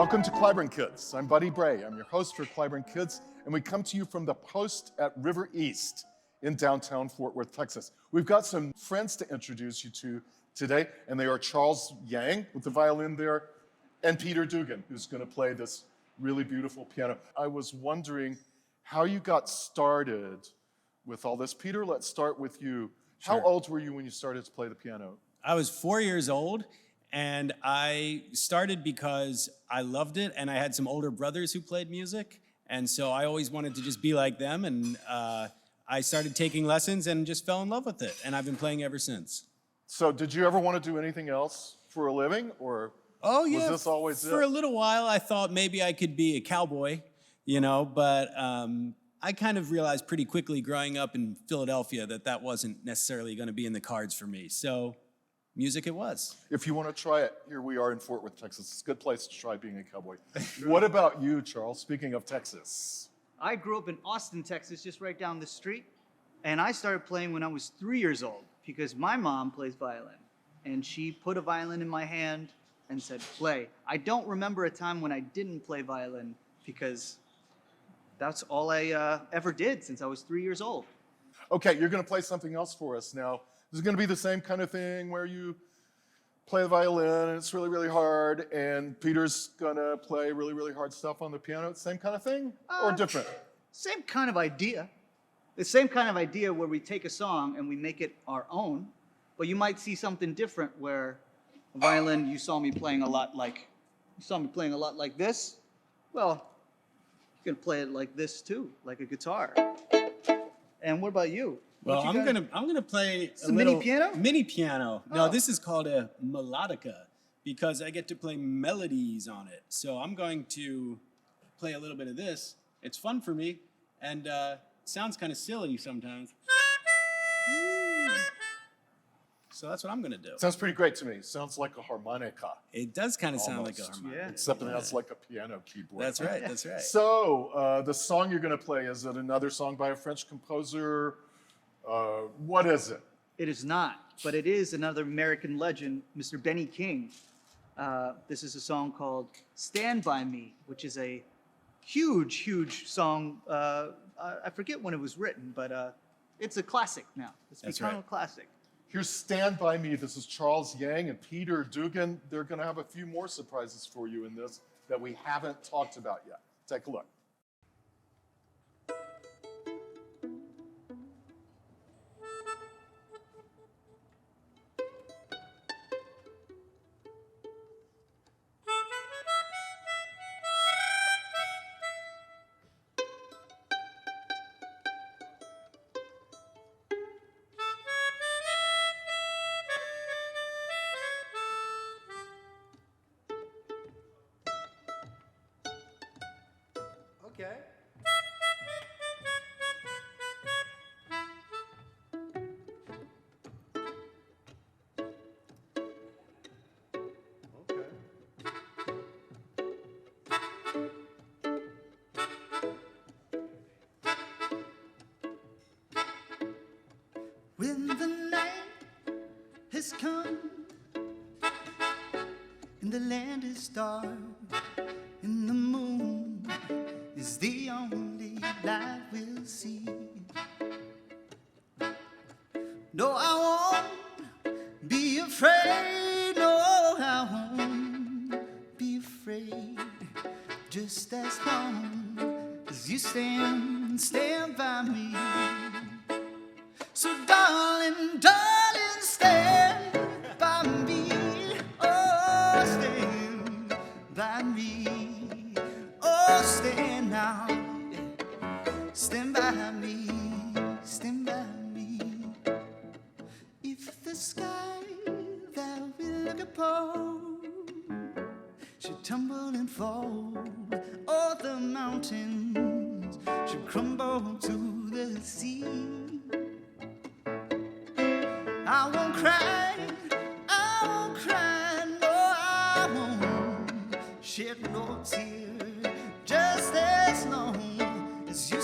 Welcome to Cliburn Kids. I'm Buddy Bray. I'm your host for Cliburn Kids, and we come to you from the Post at River East in downtown Fort Worth, Texas. We've got some friends to introduce you to today, and they are Charles Yang with the violin there, and Peter Dugan, who's going to play this really beautiful piano. I was wondering how you got started with all this. Peter, let's start with you. How old were you when you started to play the piano? I was 4 years old, and I started because I loved it, and I had some older brothers who played music, and so I always wanted to just be like them, and I started taking lessons and just fell in love with it, and I've been playing ever since. So did you ever want to do anything else for a living, or was this always for a little while I thought maybe I could be a cowboy, but I kind of realized pretty quickly growing up in Philadelphia that wasn't necessarily going to be in the cards for me. So music it was. If you want to try it, here we are in Fort Worth, Texas. It's a good place to try being a cowboy. What about you, Charles? Speaking of Texas. I grew up in Austin, Texas, just right down the street. And I started playing when I was 3 years old because my mom plays violin. And she put a violin in my hand and said, play. I don't remember a time when I didn't play violin because that's all I ever did since I was 3 years old. Okay, you're going to play something else for us now. This is going to be the same kind of thing where you play the violin and it's really, really hard, and Peter's going to play really, really hard stuff on the piano. Same kind of thing or different? Same kind of idea. The same kind of idea where we take a song and we make it our own, but you might see something different where a violin you saw me playing a lot like this. Well, you can play it like this too, like a guitar. And what about you? Well, I'm gonna play a mini piano? Mini piano. No, this is called a melodica because I get to play melodies on it. So I'm going to play a little bit of this. It's fun for me, and it sounds kind of silly sometimes. So that's what I'm gonna do. Sounds pretty great to me. Sounds like a harmonica. It does kind of sound like a harmonica. Yeah. Except it has like a piano keyboard. That's right. That's right. So the song you're going to play, is it another song by a French composer? What is it? It is not, but it is another American legend, Mr. Benny King. This is a song called Stand By Me, which is a huge, huge song. I forget when it was written, but it's a classic now. It's become a classic. Here's Stand By Me. This is Charles Yang and Peter Dugan. They're going to have a few more surprises for you in this that we haven't talked about yet. Take a look. Okay. When the night has come and the land is dark and the moon is the only light we'll see. No, I won't be afraid. No, I won't be afraid. Just as long as you stand by me. So darling, darling, stand by me. Oh, stand by me. Oh, stand now. Stand by me. Stand by me. If the sky that we look upon should tumble and fall, or the mountains should crumble to the sea, I won't cry, no, I won't shed no tear, just as long as you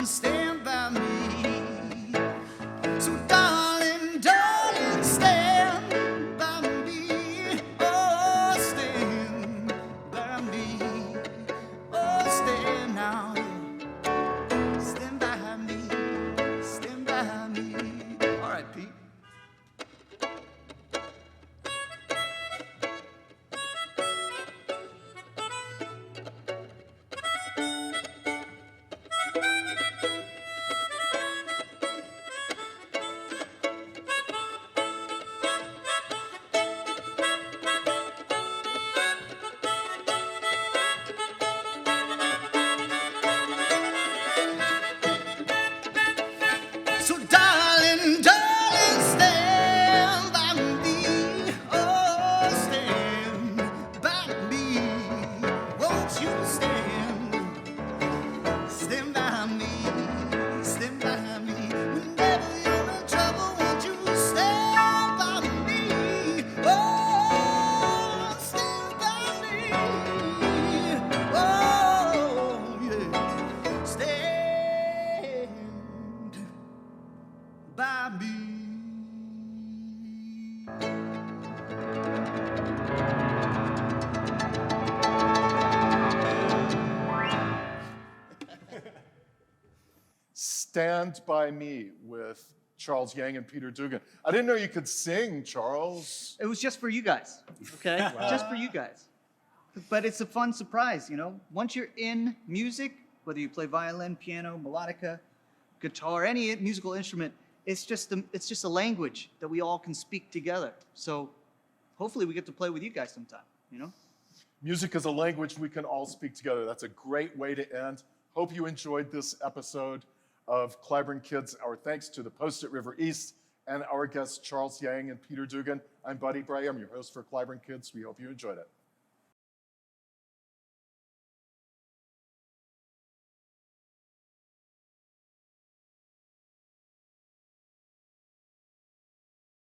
stand by me. So darling, darling, stand by me, oh, stand by me. me, stand by me. Whenever you're in trouble, won't you stand by me? Oh, stand by me. Oh, yeah. Stand by me. Stand by Me with Charles Yang and Peter Dugan. I didn't know you could sing, Charles. It was just for you guys, okay? Just for you guys. But it's a fun surprise, you know? Once you're in music, whether you play violin, piano, melodica, guitar, any musical instrument, it's just a language that we all can speak together. So hopefully we get to play with you guys sometime, you know? Music is a language we can all speak together. That's a great way to end. Hope you enjoyed this episode of Cliburn Kids. Our thanks to the Post at River East and our guests Charles Yang and Peter Dugan. I'm Buddy Bray. I'm your host for Cliburn Kids. We hope you enjoyed it.